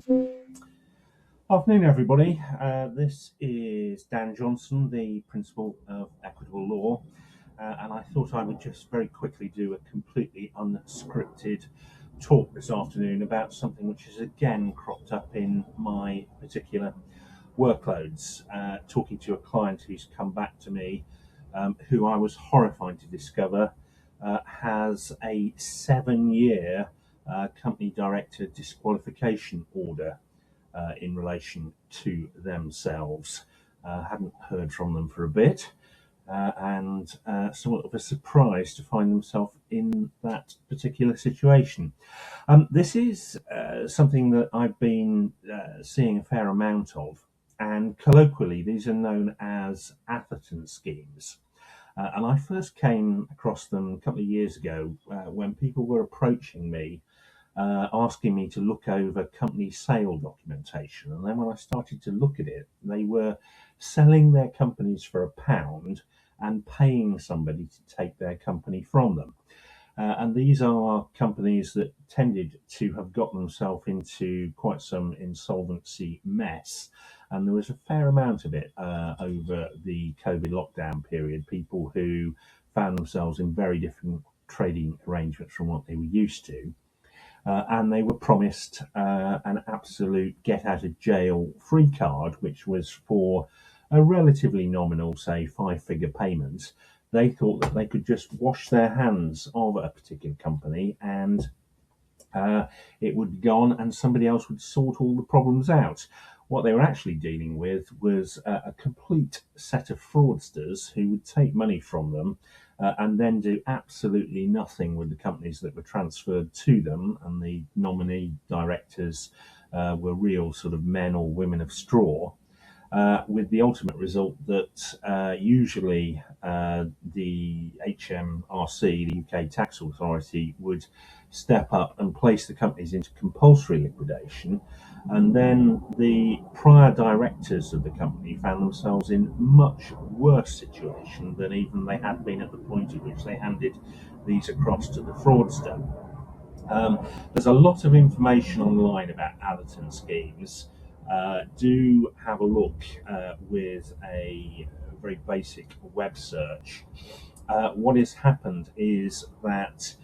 Afternoon, everybody. This is Dan Johnson, the Principal of Equitable Law, and I thought I would just very quickly do a completely unscripted talk this afternoon about something which has again cropped up in my particular workloads, talking to a client who's come back to me, who I was horrified to discover has a 7-year company director disqualification order in relation to themselves. Hadn't heard from them for a bit, and somewhat of a surprise to find themselves in that particular situation. This is something that I've been seeing a fair amount of, and colloquially these are known as Atherton schemes. And I first came across them a couple of years ago when people were approaching me asking me to look over company sale documentation. And then when I started to look at it, they were selling their companies for £1 and paying somebody to take their company from them. And these are companies that tended to have got themselves into quite some insolvency mess. And there was a fair amount of it over the COVID lockdown period, people who found themselves in very different trading arrangements from what they were used to. And they were promised an absolute get-out-of-jail-free card, which was for a relatively nominal, say, 5-figure payment. They thought that they could just wash their hands of a particular company and it would be gone and somebody else would sort all the problems out. What they were actually dealing with was a complete set of fraudsters who would take money from them and then do absolutely nothing with the companies that were transferred to them, and the nominee directors were real sort of men or women of straw, with the ultimate result that usually the HMRC, the UK Tax Authority, would step up and place the companies into compulsory liquidation. And then the prior directors of the company found themselves in much worse situation than even they had been at the point at which they handed these across to the fraudster. There's a lot of information online about Atherton schemes. Do have a look with a very basic web search. What has happened is that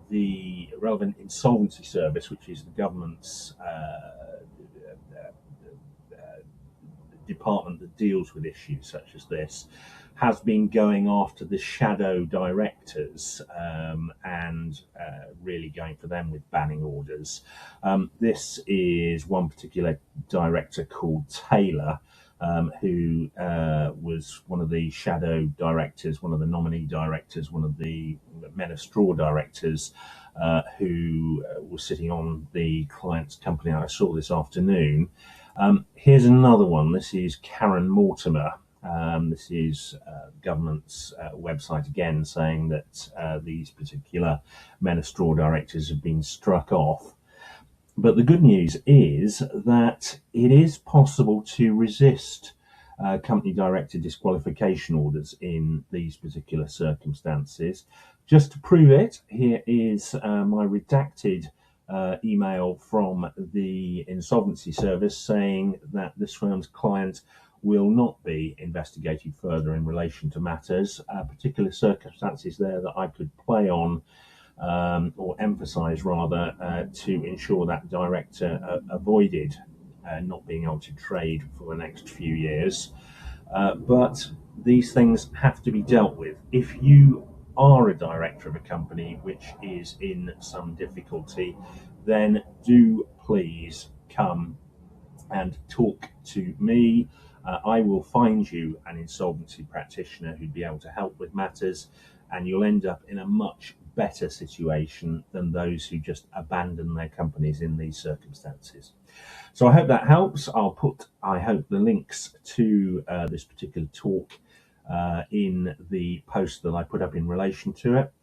the relevant Insolvency Service, which is the government's department that deals with issues such as this, has been going after the shadow directors and really going for them with banning orders. This is one particular director called Taylor, who was one of the shadow directors, one of the nominee directors, one of the men of straw directors who was sitting on the client's company I saw this afternoon. Here's another one. This is Karen Mortimer. This is government's website again, saying that these particular men of straw directors have been struck off. But the good news is that it is possible to resist company director disqualification orders in these particular circumstances. Just to prove it, here is my redacted email from the Insolvency Service saying that this firm's client will not be investigated further in relation to matters. Particular circumstances there that I could play on or emphasise rather to ensure that director avoided not being able to trade for the next few years. But these things have to be dealt with. If you are a director of a company which is in some difficulty, then do please come and talk to me. I will find you an insolvency practitioner who'd be able to help with matters, and you'll end up in a much better situation than those who just abandon their companies in these circumstances. So I hope that helps. I'll put, I hope, the links to this particular talk in the post that I put up in relation to it.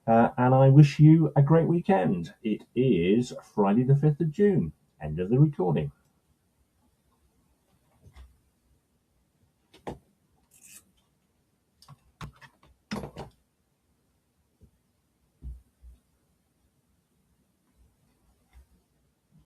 And I wish you a great weekend. It is Friday the 5th of June. End of the recording.